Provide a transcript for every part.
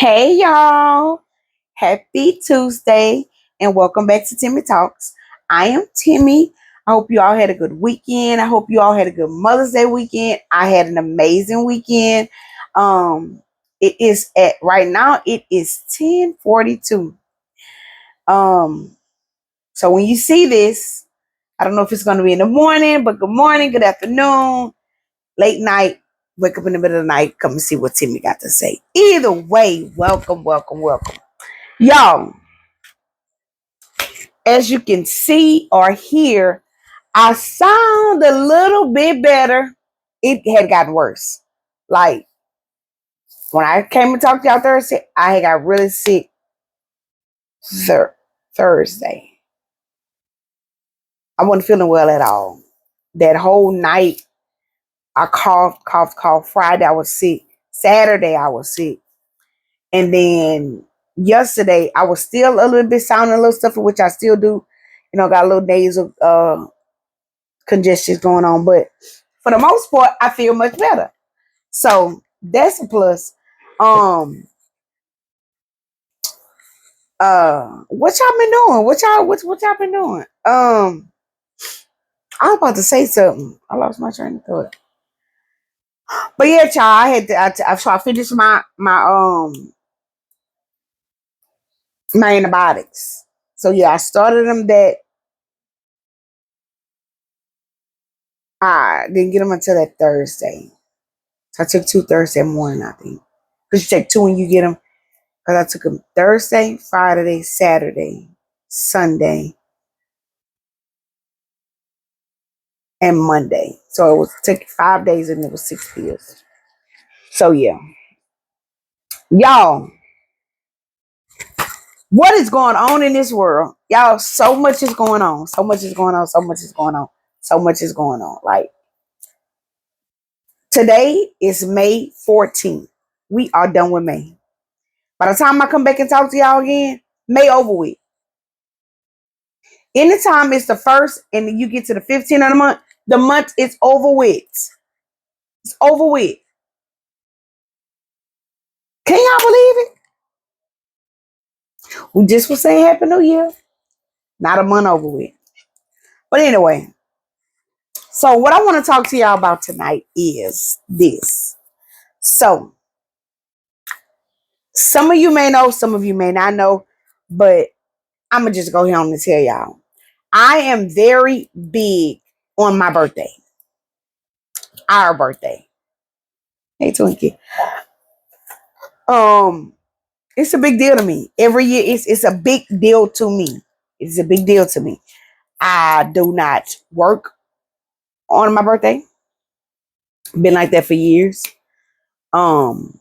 Hey y'all, happy Tuesday and welcome back to Timmy Talks. I am Timmy. I hope you all had a good weekend. I hope you all had a good Mother's Day weekend. I had an amazing weekend. Um it is at right now it is 10:42. Um so when you see this, I don't know if it's going to be in the morning, but good morning, good afternoon, late night, wake up in the middle of the night, come and see what Timmy got to say. Either way, welcome, welcome, welcome. Y'all, as you can see or hear, I sound a little bit better. It had gotten worse. Like when I came and talked to y'all Thursday, I had got really sick Thursday. I wasn't feeling well at all. That whole night, I coughed, coughed, coughed. Friday, I was sick. Saturday, I was sick. And then yesterday, I was still a little bit sounding a little stuffy, which I still do. Got a little nasal congestion going on. But for the most part, I feel much better. So that's a plus. Um, what y'all been doing? What y'all been doing? I was about to say something. I lost my train of thought. But yeah, child, I had to, so I finished my antibiotics. So yeah, I started them that I didn't get them until that Thursday. So I took two Thursday morning, I think. Because you take two when you get them. Because I took them Thursday, Friday, Saturday, Sunday, and Monday. So it was took 5 days and it was 6 pills. So yeah. Y'all, what is going on in this world? Y'all, so much is going on. So much is going on. So much is going on. So much is going on. Like today is May 14th. We are done with May. By the time I come back and talk to y'all again, May over with. Anytime it's the first and you get to the 15th of the month is over with. It's over with. Can y'all believe it? We just was saying Happy New Year. Not a month over with. But anyway, so what I want to talk to y'all about tonight is this. So some of you may know, some of you may not know, but I'm gonna just go here and tell y'all. I am very big on my birthday. Our birthday. Hey Twinkie. Um, it's a big deal to me. Every year it's a big deal to me. It's a big deal to me. I do not work on my birthday. Been like that for years. Um,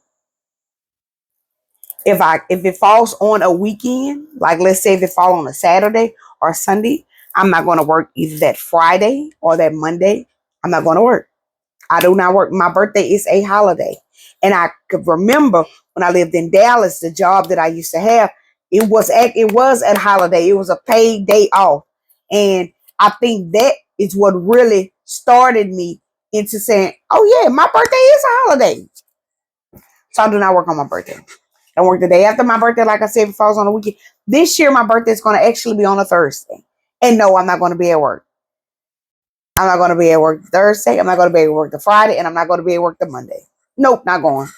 if it falls on a weekend, like let's say if it falls on a Saturday or Sunday, I'm not going to work either that Friday or that Monday. I'm not going to work. I do not work. My birthday is a holiday, and I could remember when I lived in Dallas, the job that I used to have, it was a holiday. It was a paid day off, and I think that is what really started me into saying, "Oh yeah, my birthday is a holiday." So I do not work on my birthday. I work the day after my birthday, like I said, if it falls on a weekend. This year, my birthday is going to actually be on a Thursday. And no, I'm not going to be at work. I'm not going to be at work Thursday. I'm not going to be at work the Friday. And I'm not going to be at work the Monday. Nope, not going.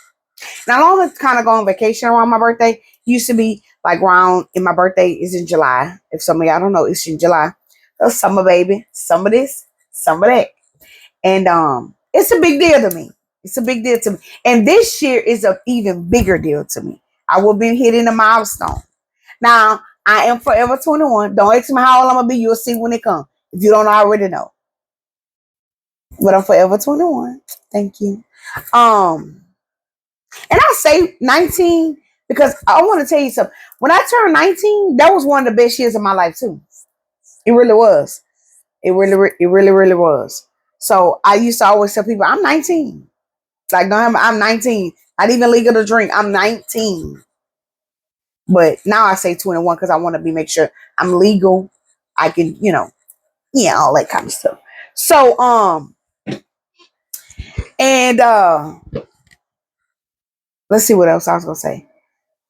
Now, I only kind of go on vacation around my birthday. Used to be like around, and my birthday is in July. If some of y'all don't know, it's in July. So summer, baby. Some of this, some of that. And it's a big deal to me. It's a big deal to me. And this year is an even bigger deal to me. I will be hitting a milestone. Now, I am forever 21. Don't ask me how old I'm going to be. You'll see when it comes. If you don't already know. But I'm forever 21. Thank you. And I say 19 because I want to tell you something. When I turned 19, that was one of the best years of my life too. It really was. It really was. So I used to always tell people, I'm 19. Like, no, I'm 19. Not even legal to drink. I'm 19. But now I say 21 because I want to make sure I'm legal. I can, yeah, all that kind of stuff. So, and let's see what else I was gonna say.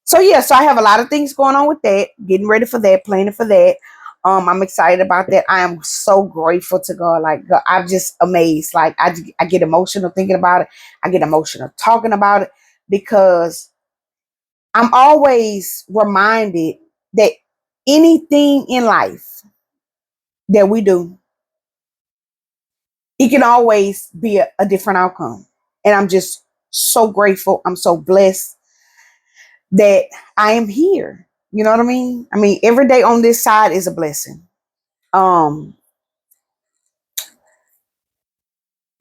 So yeah, so I have a lot of things going on with that, getting ready for that, planning for that. I'm excited about that. I am so grateful to God. Like God, I'm just amazed. Like I get emotional thinking about it. I get emotional talking about it because I'm always reminded that anything in life that we do, it can always be a different outcome. And I'm just so grateful. I'm so blessed that I am here. You know what I mean? I mean, every day on this side is a blessing. Um,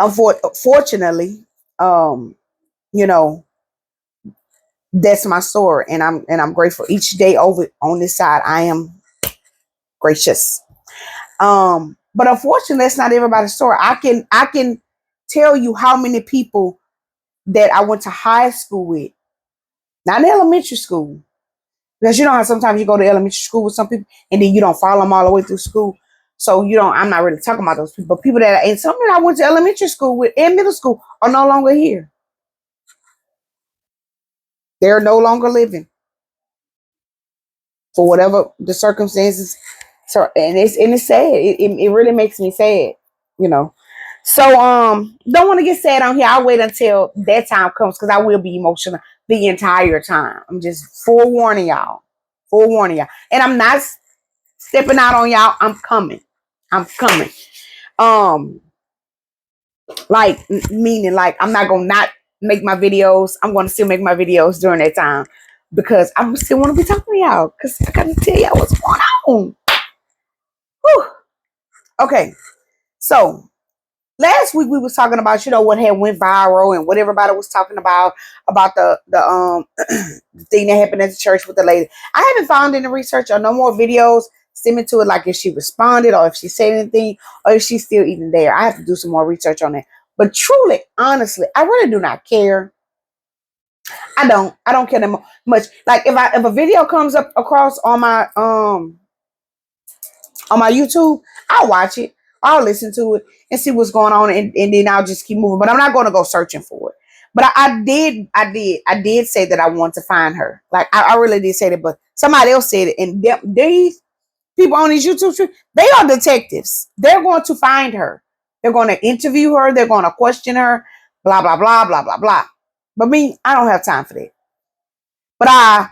Unfortunately, um, you know, that's my story, and I'm grateful each day over on this side. I am gracious. But unfortunately, that's not everybody's story. I can tell you how many people that I went to high school with, not in elementary school, because you know how sometimes you go to elementary school with some people and then you don't follow them all the way through school. So you don't. I'm not really talking about those people, but people that and some that I went to elementary school with and middle school are no longer here. They're no longer living for whatever the circumstances. So and it's sad. It really makes me sad, you know. So don't want to get sad on here. I'll wait until that time comes because I will be emotional the entire time. I'm just forewarning y'all. Forewarning y'all. And I'm not stepping out on y'all. I'm coming. I'm coming. Um, like meaning like I'm not gonna not make my videos. I'm gonna still make my videos during that time because I still want to be talking to y'all because I gotta tell y'all what's going on. Whew. Okay, so last week we was talking about what had went viral and what everybody was talking about the the thing that happened at the church with the lady. I haven't found any research or no more videos stemming to it, like if she responded or if she said anything or if she's still even there. I have to do some more research on that. But truly, honestly, I really do not care. I don't care that much. Like if a video comes up across on my YouTube, I'll watch it, I'll listen to it and see what's going on, and then I'll just keep moving. But I'm not going to go searching for it. But I did say that I want to find her. Like I really did say that, but somebody else said it, and these people on these YouTube streams, they are detectives. They're going to find her. They're going to interview her. They're going to question her. Blah blah blah blah blah blah. But me, I don't have time for that. But I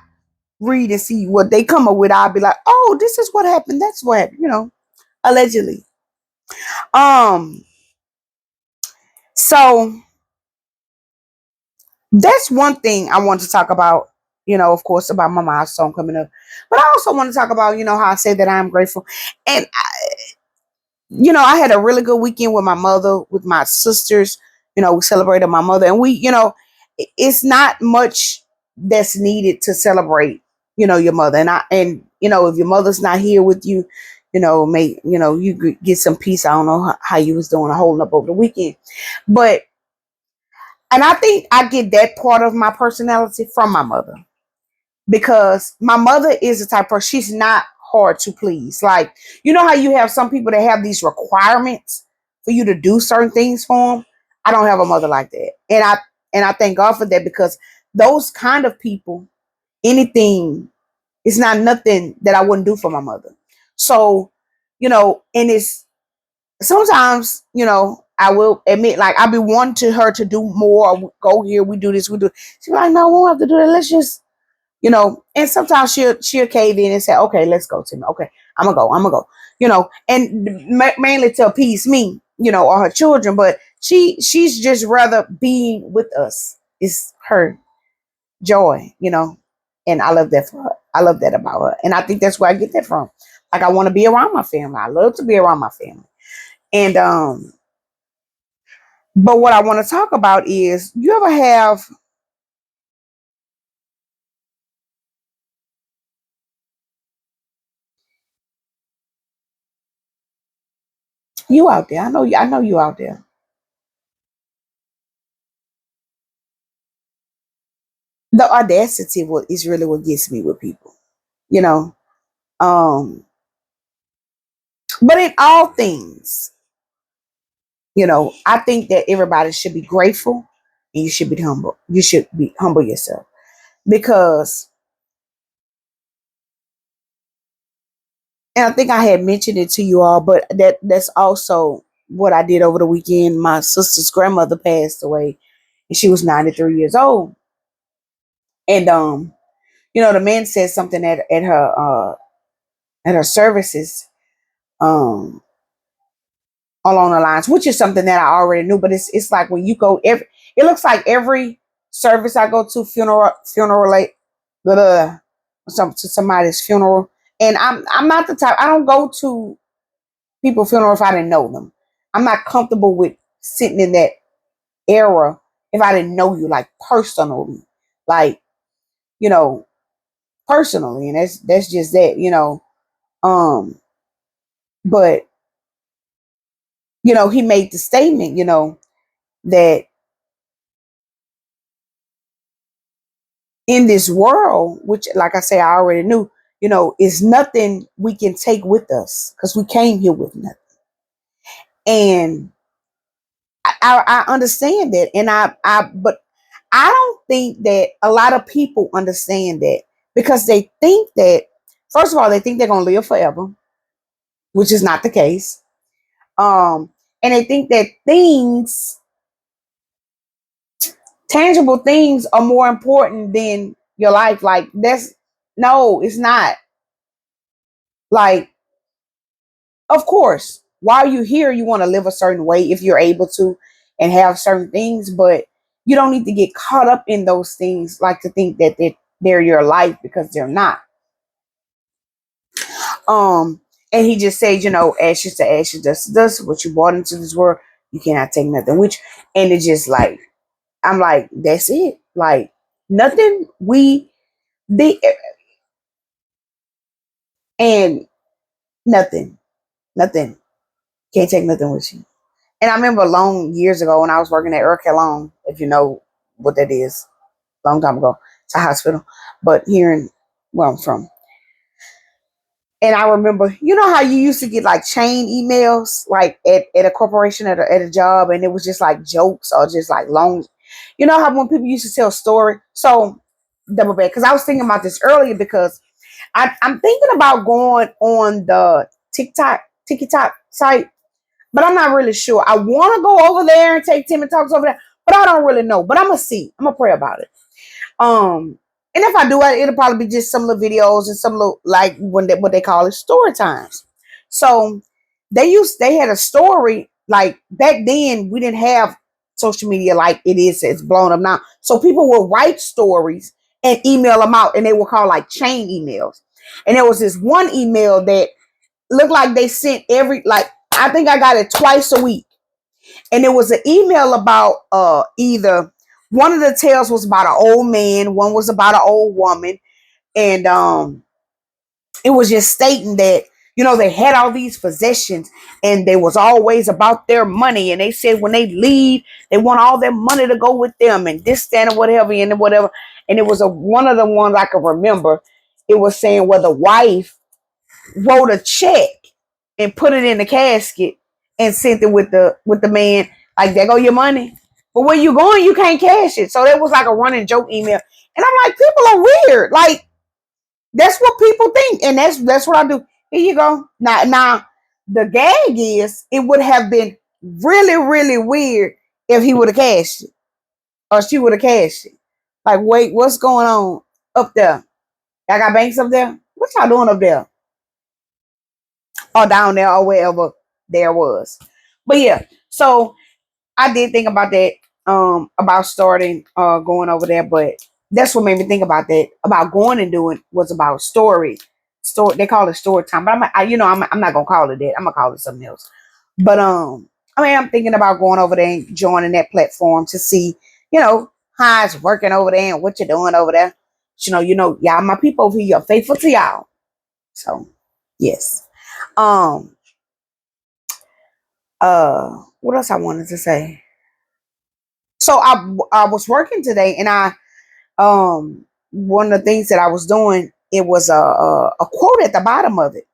read and see what they come up with. I'll be like, oh, this is what happened. That's what happened. Allegedly. Um, so that's one thing I want to talk about, of course, about my milestone coming up. But I also want to talk about, how I said that I'm grateful. And, I had a really good weekend with my mother, with my sisters. We celebrated my mother. And it's not much that's needed to celebrate, your mother. If your mother's not here with you, you get some peace. I don't know how you was doing, holding up over the weekend. But and I think I get that part of my personality from my mother because my mother is the type of person, she's not hard to please. Like, you know how you have some people that have these requirements for you to do certain things for them? I don't have a mother like that. And I thank God for that because those kind of people, anything, it's not nothing that I wouldn't do for my mother. So, and it's sometimes, I will admit, like, I'll be wanting to her to do more, go here, we do this, we do. She's like, no, we won't have to do that. Let's just, and sometimes she'll cave in and say, okay, let's go to me. Okay, I'm gonna go, and mainly to appease me, or her children, but she's just rather being with us is her joy, and I love that for her. I love that about her. And I think that's where I get that from. Like, I want to be around my family. I love to be around my family. And but what I want to talk about is, you ever have you out there? I know you out there. The audacity is really what gets me with people, you know. Um, but in all things, I think that everybody should be grateful and you should be humble. You should be humble yourself because And I think I had mentioned it to you all, but that's also what I did over the weekend. My sister's grandmother passed away, and she was 93 years old. And the man said something at her services, um, along the lines, which is something that I already knew. But it's like when you go it looks like every service I go to, funeral like to somebody's funeral, and I'm not the type. I don't go to people funeral if I didn't know them. I'm not comfortable with sitting in that era if I didn't know you like personally, like you know personally, and that's just that. Um, but he made the statement, that in this world, which like I say, I already knew, is nothing we can take with us because we came here with nothing. And I understand that, and but I don't think that a lot of people understand that because they think that, first of all, they think they're gonna live forever, which is not the case. Um, and they think that tangible things, are more important than your life. Like that's no, it's not. Like, of course, while you're here, you want to live a certain way if you're able to, and have certain things, but you don't need to get caught up in those things, like to think that they're your life, because they're not. Um, and he just said, ashes to ashes, dust to dust. What you brought into this world, you cannot take nothing. Which, and it's just like, I'm like, that's it. Like nothing. The and nothing, nothing. Can't take nothing with you. And I remember long years ago when I was working at Urkelon, if you know what that is, long time ago. It's a hospital, but here in where I'm from. And I remember, how you used to get like chain emails, like at a corporation, at a job, and it was just like jokes or just like long. You know how when people used to tell a story? So, double back, because I was thinking about this earlier because I'm thinking about going on the TikTok site, but I'm not really sure. I want to go over there and take Timmy Talks over there, but I don't really know. But I'm gonna see. I'm gonna pray about it. And if I do it, it'll probably be just some little videos and some little, like what they call it, story times. So they had a story, like back then we didn't have social media like it's blown up now. So people will write stories and email them out, and they were called like chain emails. And there was this one email that looked like they sent I think I got it twice a week. And it was an email about either one of the tales was about an old man, one was about an old woman, and it was just stating that they had all these possessions, and they was always about their money, and they said when they leave they want all their money to go with them, and this, that, and whatever, and whatever. And it was one of the ones I can remember. It was saying where the wife wrote a check and put it in the casket and sent it with the man, like, there go your money. But where you going, you can't cash it. So that was like a running joke email. And I'm like, people are weird. Like, that's what people think. And that's what I do. Here you go. Now the gag is it would have been really, really weird if he would have cashed it or she would have cashed it. Like, wait, what's going on up there? Y'all got banks up there? What y'all doing up there? Or down there or wherever there was. But yeah, so I did think about that, about starting going over there, but that's what made me think about that, about going and doing, was about story. They call it story time, but I'm not gonna call it that. I'm gonna call it something else. But I'm thinking about going over there and joining that platform to see, how it's working over there and what you're doing over there. Y'all my people over here, faithful to y'all. So yes. Um what else I wanted to say? So I was working today, and I one of the things that I was doing, it was a quote at the bottom of it,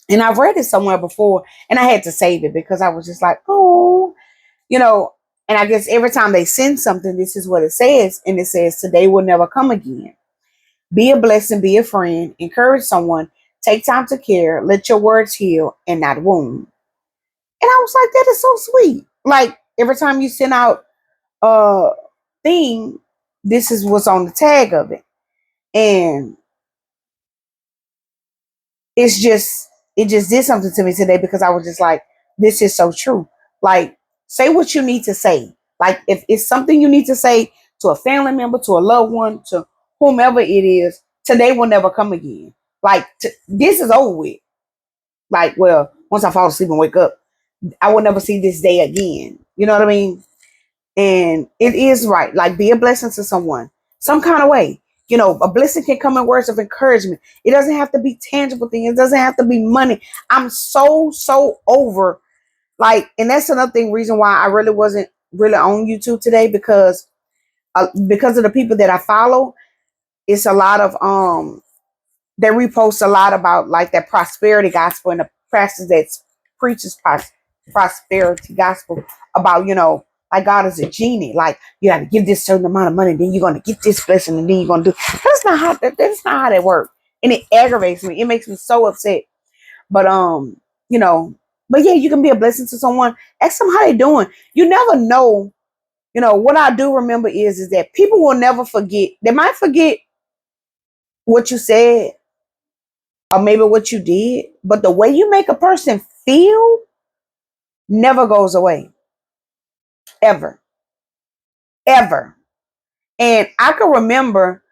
and I've read it somewhere before, and I had to save it because I was just like, oh, you know. And I guess every time they send something, this is what it says, and it says, "Today will never come again. Be a blessing, be a friend, encourage someone, Take time to care. Let your words heal and not wound. And I was like, that is so sweet. Like every time you send out a thing, this is what's on the tag of it. And it just did something to me today because I was just like, this is so true. Like, say what you need to say. Like, if it's something you need to say to a family member, to a loved one, to whomever it is, today will never come again. Like, this is over with. Like, well, once I fall asleep and wake up, I will never see this day again. You know what I mean? And it is right. Like, be a blessing to someone, some kind of way. You know, a blessing can come in words of encouragement. It doesn't have to be tangible things. It doesn't have to be money. I'm so over like, and that's another thing. Reason why I really wasn't really on YouTube today because of the people that I follow. It's a lot of they repost a lot about like that prosperity gospel and the pastors that preaches prosperity gospel about, you know, like God is a genie. Like you have to give this certain amount of money, then you're gonna get this blessing, and then you're gonna do. That's not how that works, and it aggravates me. It makes me so upset. But you know, but yeah, you can be a blessing to someone. Ask them how they doing. You never know. You know what I do remember is that people will never forget. They might forget what you said or maybe what you did, but the way you make a person feel never goes away. Ever. Ever. And I can remember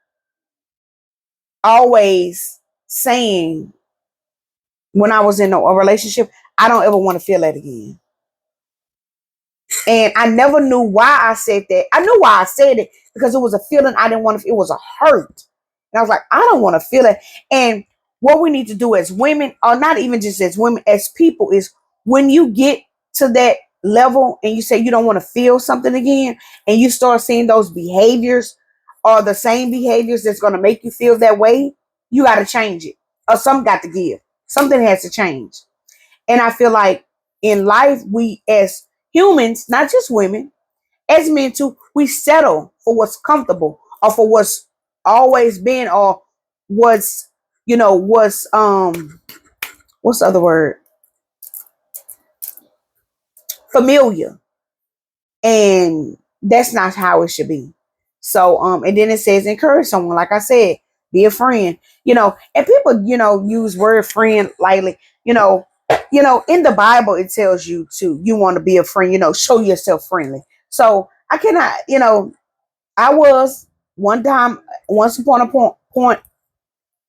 always saying when I was in a relationship, I don't ever want to feel that again. And I never knew why I said that. I knew why I said it because it was a feeling I didn't want to, it was a hurt. And I was like, I don't want to feel it. And what we need to do as women, or not even just as women, as people, is when you get to that level and you say you don't want to feel something again, and you start seeing those behaviors or the same behaviors that's going to make you feel that way, you got to change it. Or something got to give. Something has to change. And I feel like in life, we as humans, not just women, as men too, we settle for what's comfortable or for what's always been or what's, you know, what's the other word? Familiar. And that's not how it should be. So and then it says encourage someone, like I said, be a friend, you know, and people, you know, use word friend lightly, in the Bible it tells you to, you want to be a friend, you know, show yourself friendly. So I cannot, I was one time, once upon a point,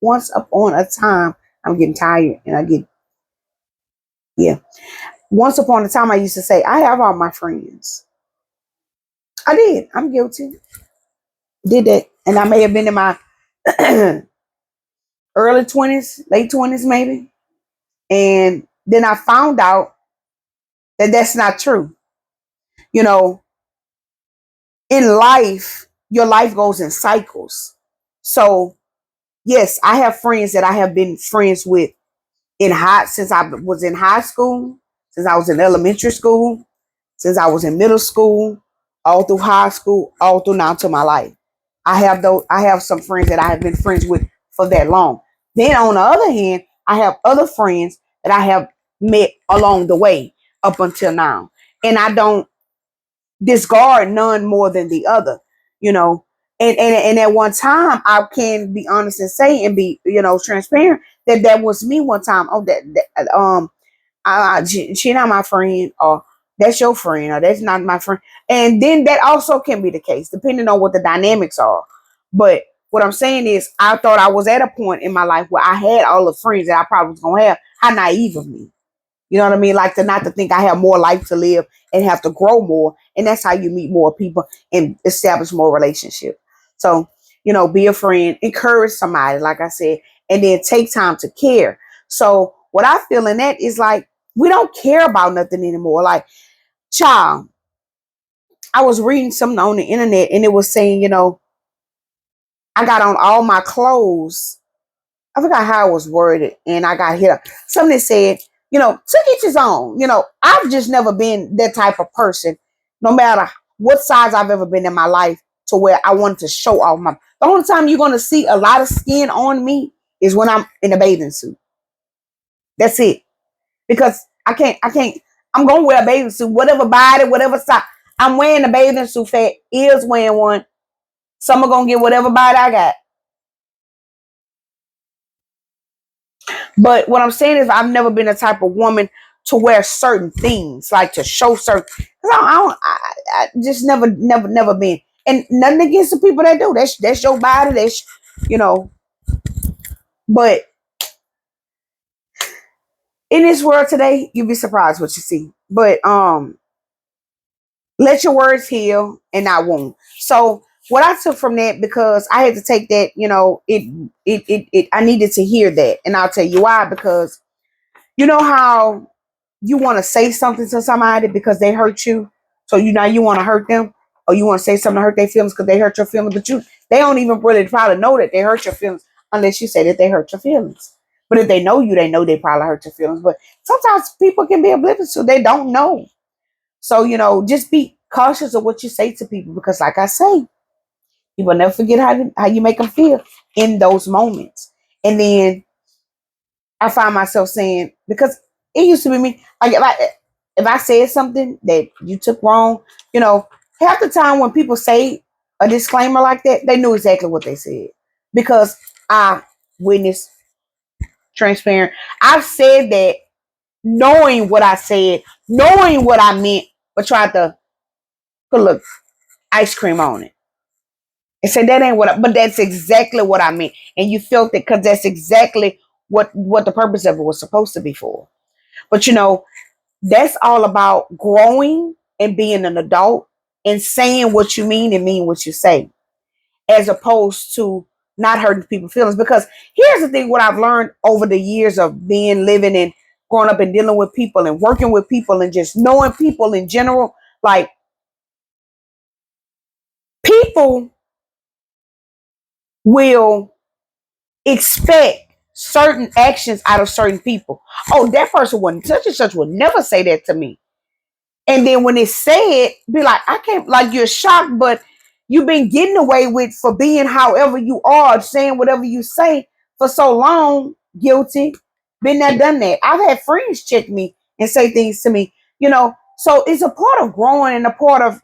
once upon a time, I'm getting tired and I get, yeah. Once upon a time I used to say, I have all my friends. I did. I'm guilty. Did that. And I may have been in my early 20s, late 20s, maybe. And then I found out that that's not true. You know, in life, your life goes in cycles. So, yes, I have friends that I have been friends with since I was in high school, since I was in elementary school, since I was in middle school, all through high school, all through now to my life. I have some friends that I have been friends with for that long. Then on the other hand, I have other friends that I have met along the way up until now. And I don't discard none more than the other, you know. And at one time I can be honest and say and be, transparent that was me one time. Oh, she not my friend, or that's your friend, or that's not my friend. And then that also can be the case, depending on what the dynamics are. But what I'm saying is, I thought I was at a point in my life where I had all the friends that I probably was gonna have. How naive of me. You know what I mean? Like to not to think I have more life to live and have to grow more. And that's how you meet more people and establish more relationships. So, be a friend, encourage somebody, like I said, and then take time to care. So what I feel in that is like, we don't care about nothing anymore. Like, child, I was reading something on the internet and it was saying, I got on all my clothes. I forgot how it was worded, and I got hit up. Somebody said, to each his own. I've just never been that type of person, no matter what size I've ever been in my life, to where I wanted to show off my. The only time you're going to see a lot of skin on me is when I'm in a bathing suit. That's it. Because I can't, I'm gonna wear a bathing suit, whatever body, whatever size. I'm wearing a bathing suit, fat is wearing one. Some are gonna get whatever body I got. But what I'm saying is I've never been the type of woman to wear certain things, like to show certain. Cause I just never been. And nothing against the people that do. That's your body. That's you know. But in this world today, you'll be surprised what you see. But let your words heal and not wound. So what I took from that, because I had to take that, it I needed to hear that. And I'll tell you why, because you know how you want to say something to somebody because they hurt you. So you want to hurt them, or you want to say something to hurt their feelings because they hurt your feelings, but they don't even really probably know that they hurt your feelings unless you say that they hurt your feelings. But if they know you, they know they probably hurt your feelings. But sometimes people can be oblivious, so they don't know. So, just be cautious of what you say to people because, like I say, you will never forget how you make them feel in those moments. And then I find myself saying, because it used to be me, like if I said something that you took wrong, you know, half the time when people say a disclaimer like that, they knew exactly what they said because I witnessed transparent. I've said that knowing what I said, knowing what I meant, but tried to put a little ice cream on it. And said that ain't but that's exactly what I meant. And you felt it because that's exactly what the purpose of it was supposed to be for. But that's all about growing and being an adult and saying what you mean and mean what you say, as opposed to not hurting people's feelings. Because here's the thing, what I've learned over the years of living and growing up and dealing with people and working with people and just knowing people in general, like people will expect certain actions out of certain people. Oh, that person wouldn't, such and such would never say that to me. And then when it's said, be like, I can't, like you're shocked, but you've been getting away with for being however you are, saying whatever you say for so long, guilty. Been there, done that. I've had friends check me and say things to me, So it's a part of growing and a part of,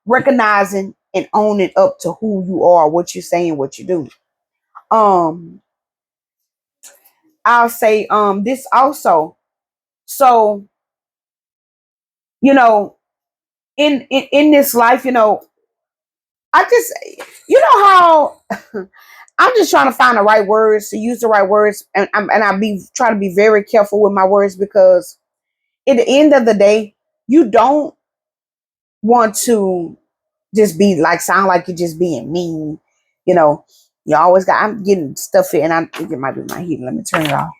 recognizing and owning up to who you are, what you say and what you do. Um, I'll say this also. So, you know, in this life, I just, how I'm just trying to find the right words to use the right words, and I be trying to be very careful with my words because at the end of the day, you don't want to just be like sound like you're just being mean. You know, you always got. I'm getting stuff here, and I think it might be my heat. Let me turn it off,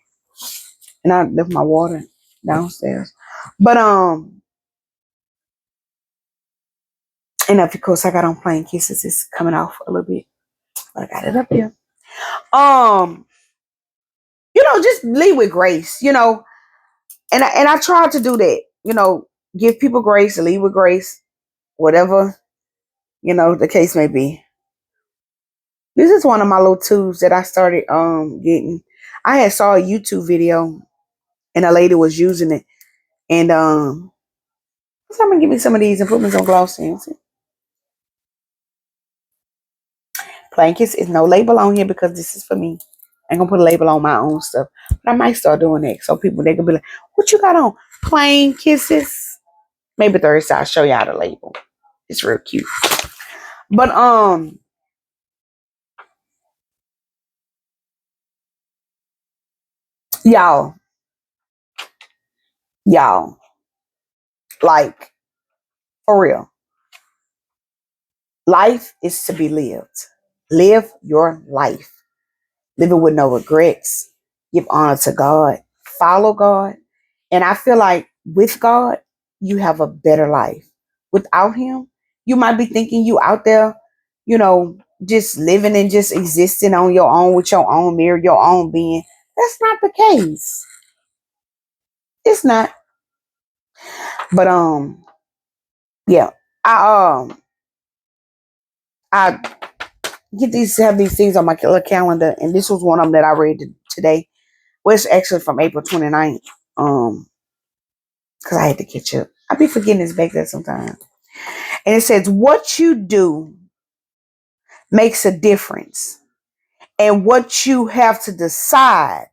and I left my water downstairs. But and of course I got on Plain Kisses. It's coming off a little bit, but I got it up here. Um, just lead with grace, and I try to do that, give people grace, lead with grace, whatever, the case may be. This is one of my little tubes that I started getting. I had saw a YouTube video and a lady was using it, and someone give me some of these and put me some gloss in. Plankets is no label on here because this is for me. I ain't gonna put a label on my own stuff, but I might start doing that so people they can be like, "What you got on? Plain Kisses." Maybe Thursday I'll show y'all the label. It's real cute. But y'all, y'all, like for real, life is to be lived. Live your life. Live it with no regrets. Give honor to God. Follow God. And I feel like with God, you have a better life. Without Him, you might be thinking you out there, just living and just existing on your own with your own mirror, your own being. That's not the case. It's not. But yeah. I have these things on my calendar, and this was one of them that I read today. Well, it's actually from April 29th. Because I had to catch up. I be forgetting this back there sometimes. And it says, what you do makes a difference. And what you have to decide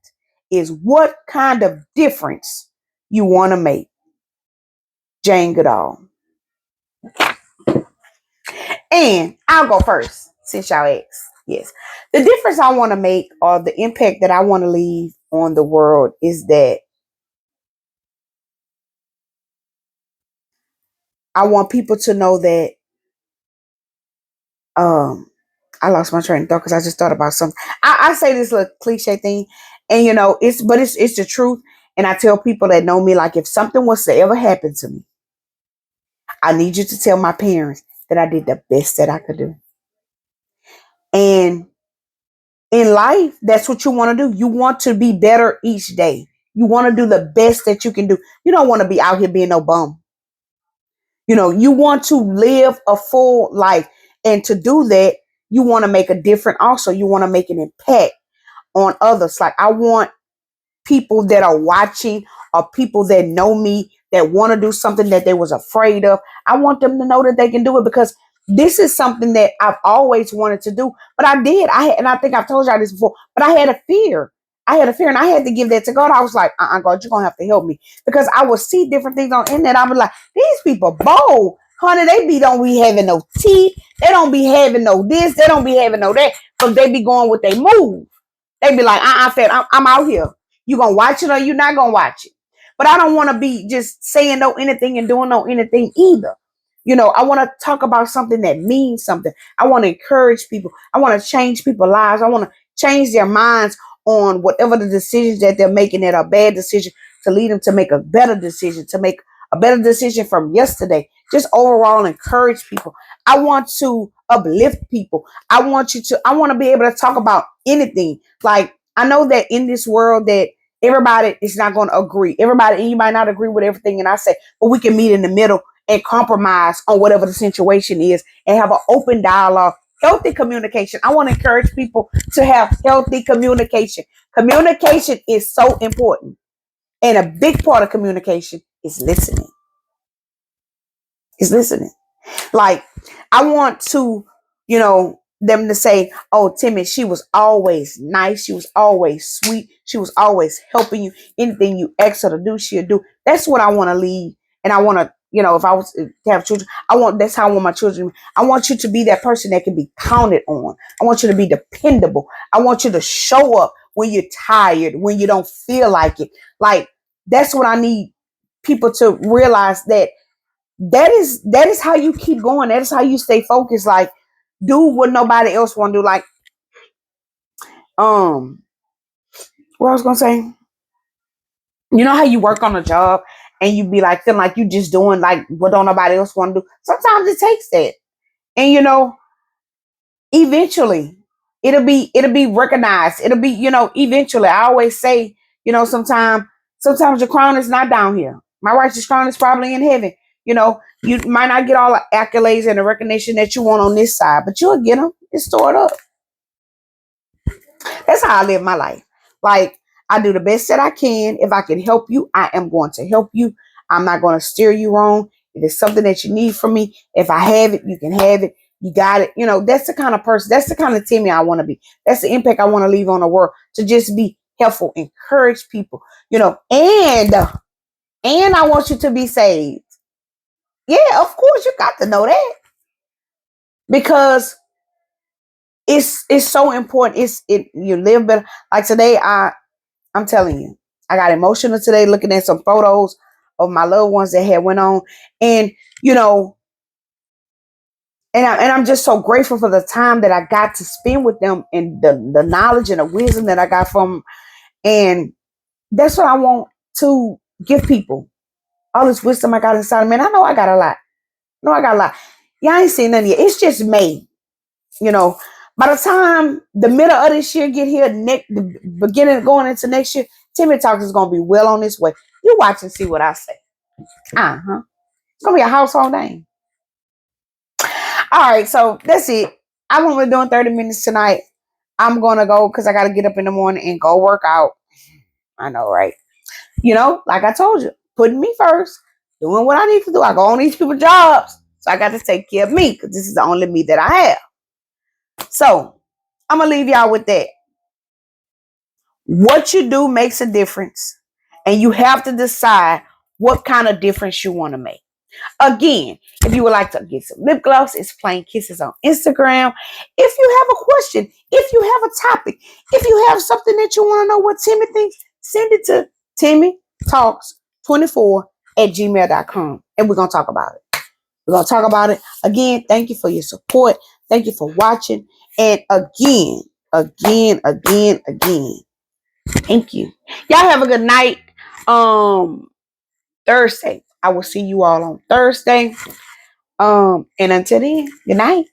is what kind of difference you want to make. Jane Goodall. And I'll go first since y'all asked. Yes. The difference I want to make or the impact that I want to leave on the world is that I want people to know that I lost my train of thought because I just thought about something. I say this little cliche thing, and it's the truth. And I tell people that know me, like if something was to ever happen to me, I need you to tell my parents that I did the best that I could do. And in life, that's what you want to do. You want to be better each day. You want to do the best that you can do. You don't want to be out here being no bum. You want to live a full life. And to do that, you want to make a difference also. You want to make an impact on others. Like I want people that are watching or people that know me that want to do something that they was afraid of. I want them to know that they can do it because this is something that I've always wanted to do. But I did. And I think I've told y'all this before, but I had a fear. I had a fear and I had to give that to God. I was like, God, you're going to have to help me because I would see different things on the internet. I was like, these people bold. Honey, don't be having no teeth. They don't be having no this. They don't be having no that. But they be going with their move. They be like, Fed, I'm out here. You gonna watch it or you not gonna watch it? But I don't want to be just saying no anything and doing no anything either. I want to talk about something that means something. I want to encourage people. I want to change people's lives. I want to change their minds on whatever the decisions that they're making that are bad decisions to lead them to make a better decision, to make a better decision from yesterday. Just overall encourage people. I want to uplift people. I want to be able to talk about anything. Like I know that in this world that everybody is not going to agree. Everybody, you might not agree with everything and I say, but we can meet in the middle and compromise on whatever the situation is and have an open dialogue, healthy communication. I want to encourage people to have healthy communication. Communication is so important. And a big part of communication is listening. Is listening. Like, I want to, them to say, oh, Timmy, she was always nice. She was always sweet. She was always helping you. Anything you ask her to do, she'll do. That's what I want to leave. And I want to, if I was to have children, that's how I want my children. I want you to be that person that can be counted on. I want you to be dependable. I want you to show up when you're tired, when you don't feel like it. Like, that's what I need people to realize that is how you keep going. That is how you stay focused. Like, do what nobody else want to do. Like, what I was gonna say, how you work on a job and you be like feeling like you just doing like what don't nobody else want to do. Sometimes it takes that, and eventually it'll be recognized. It'll be eventually. I always say, sometimes your crown is not down here. My righteous crown is probably in heaven. You might not get all the accolades and the recognition that you want on this side, but you'll get them. It's stored up. That's how I live my life. Like, I do the best that I can. If I can help you, I am going to help you. I'm not going to steer you wrong. If it's something that you need from me, if I have it, you can have it. You got it. That's the kind of person, that's the kind of Timmy I want to be. That's the impact I want to leave on the world, to just be helpful, encourage people, and I want you to be saved. Yeah, of course, you got to know that because it's so important. You live better. Like today, I'm telling you, I got emotional today looking at some photos of my loved ones that had went on, and you know, I'm just so grateful for the time that I got to spend with them and the knowledge and the wisdom that I got from them. And that's what I want to give people. All this wisdom I got inside of me. And I know I got a lot. Y'all ain't seen none yet. It's just May. By the time the middle of this year get here, the beginning of going into next year, Timmy Talks is gonna be well on its way. You watch and see what I say. It's gonna be a household name. All right, so that's it. I'm only doing 30 minutes tonight. I'm gonna go because I gotta get up in the morning and go work out. I know, right? You know, like I told you, putting me first, doing what I need to do. I go on these people's jobs, so I got to take care of me because this is the only me that I have. So I'm gonna leave y'all with that. What you do makes a difference, and you have to decide what kind of difference you want to make. Again, if you would like to get some lip gloss, it's Plain Kisses on Instagram. If you have a question, if you have a topic, if you have something that you want to know what Timmy thinks, send it to timmytalks24@gmail.com and we're going to talk about it. We're going to talk about it. Again, thank you for your support. Thank you for watching. And again, thank you. Y'all have a good night. Thursday. I will see you all on Thursday. And until then, good night.